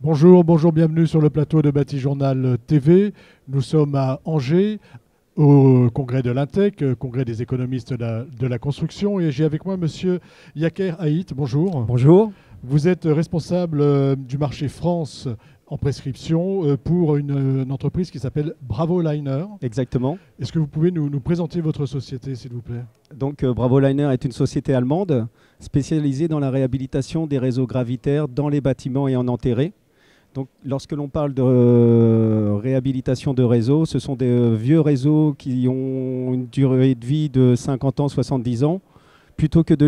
Bonjour, bonjour, bienvenue sur le plateau de Batijournal TV. Nous sommes à Angers, au congrès de l'Intec, congrès des économistes de la construction. Et j'ai avec moi monsieur Yaker Haït. Bonjour. Bonjour. Vous êtes responsable du marché France en prescription pour une entreprise qui s'appelle Bravo Liner. Exactement. Est-ce que vous pouvez nous présenter votre société, s'il vous plaît? Donc Bravo Liner est une société allemande spécialisée dans la réhabilitation des réseaux gravitaires dans les bâtiments et en enterrés. Donc, lorsque l'on parle de réhabilitation de réseaux, ce sont des vieux réseaux qui ont une durée de vie de 50 ans, 70 ans. Plutôt que de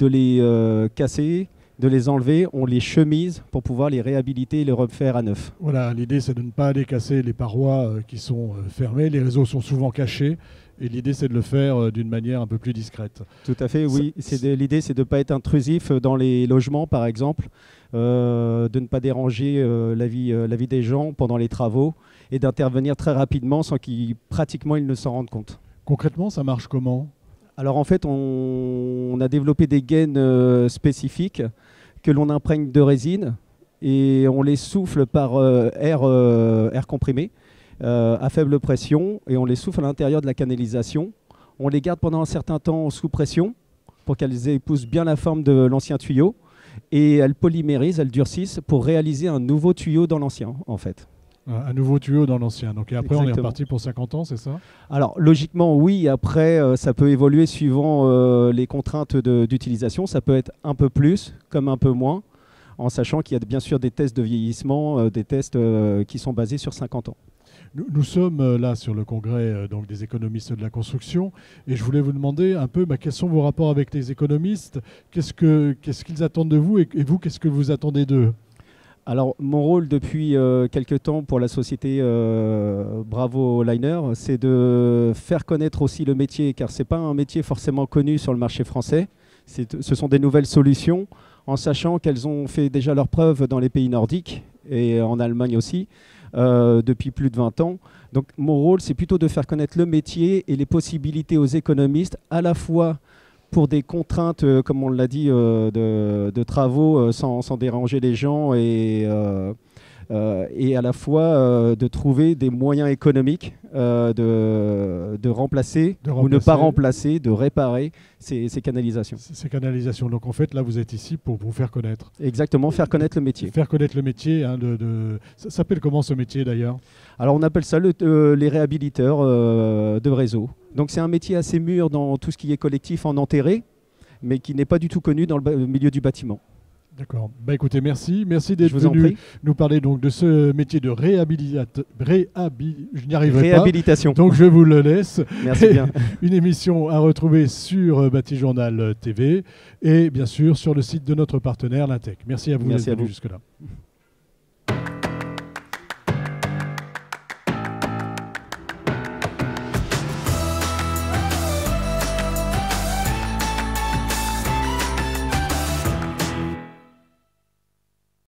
les casser, de les enlever, on les chemise pour pouvoir les réhabiliter et les refaire à neuf. Voilà, l'idée c'est de ne pas aller casser les parois qui sont fermées. Les réseaux sont souvent cachés. Et l'idée, c'est de le faire d'une manière un peu plus discrète. Tout à fait, oui. L'idée, c'est de ne pas être intrusif dans les logements, par exemple, de ne pas déranger la vie des gens pendant les travaux et d'intervenir très rapidement sans pratiquement ils ne s'en rendent compte. Concrètement, ça marche comment? Alors, en fait, on a développé des gaines spécifiques que l'on imprègne de résine et on les souffle par air comprimé. À faible pression et on les souffle à l'intérieur de la canalisation. On les garde pendant un certain temps sous pression pour qu'elles épousent bien la forme de l'ancien tuyau et elles polymérisent, elles durcissent pour réaliser un nouveau tuyau dans l'ancien en fait. Un nouveau tuyau dans l'ancien. Donc et après Exactement. On est reparti pour 50 ans, c'est ça? Alors logiquement oui, après ça peut évoluer suivant les contraintes d'utilisation. Ça peut être un peu plus comme un peu moins en sachant qu'il y a bien sûr des tests de vieillissement, des tests qui sont basés sur 50 ans. Nous sommes là sur le congrès donc, des économistes de la construction et je voulais vous demander un peu quels sont vos rapports avec les économistes, qu'est-ce qu'ils attendent de vous et vous, qu'est-ce que vous attendez d'eux? Alors, mon rôle depuis quelques temps pour la société Bravo Liner, c'est de faire connaître aussi le métier, car ce n'est pas un métier forcément connu sur le marché français. Ce sont des nouvelles solutions, en sachant qu'elles ont fait déjà leurs preuves dans les pays nordiques et en Allemagne aussi. Depuis plus de 20 ans. Donc mon rôle, c'est plutôt de faire connaître le métier et les possibilités aux économistes, à la fois pour des contraintes, comme on l'a dit, de travaux sans déranger les gens et à la fois de trouver des moyens économiques de remplacer ou ne pas remplacer, de réparer ces canalisations. Ces canalisations. Donc en fait, là, vous êtes ici pour vous faire connaître. Exactement, faire connaître le métier. Faire connaître le métier. Hein, ça s'appelle comment ce métier d'ailleurs? Alors on appelle ça les réhabiliteurs de réseau. Donc c'est un métier assez mûr dans tout ce qui est collectif en enterré, mais qui n'est pas du tout connu dans le milieu du bâtiment. D'accord. Écoutez, merci. Merci d'être venu nous parler donc de ce métier de je n'y arriverai réhabilitation. Pas. Donc je vous le laisse. Merci bien. Une émission à retrouver sur Batijournal TV et bien sûr sur le site de notre partenaire l'Intec. Merci à vous d'être venu jusque-là.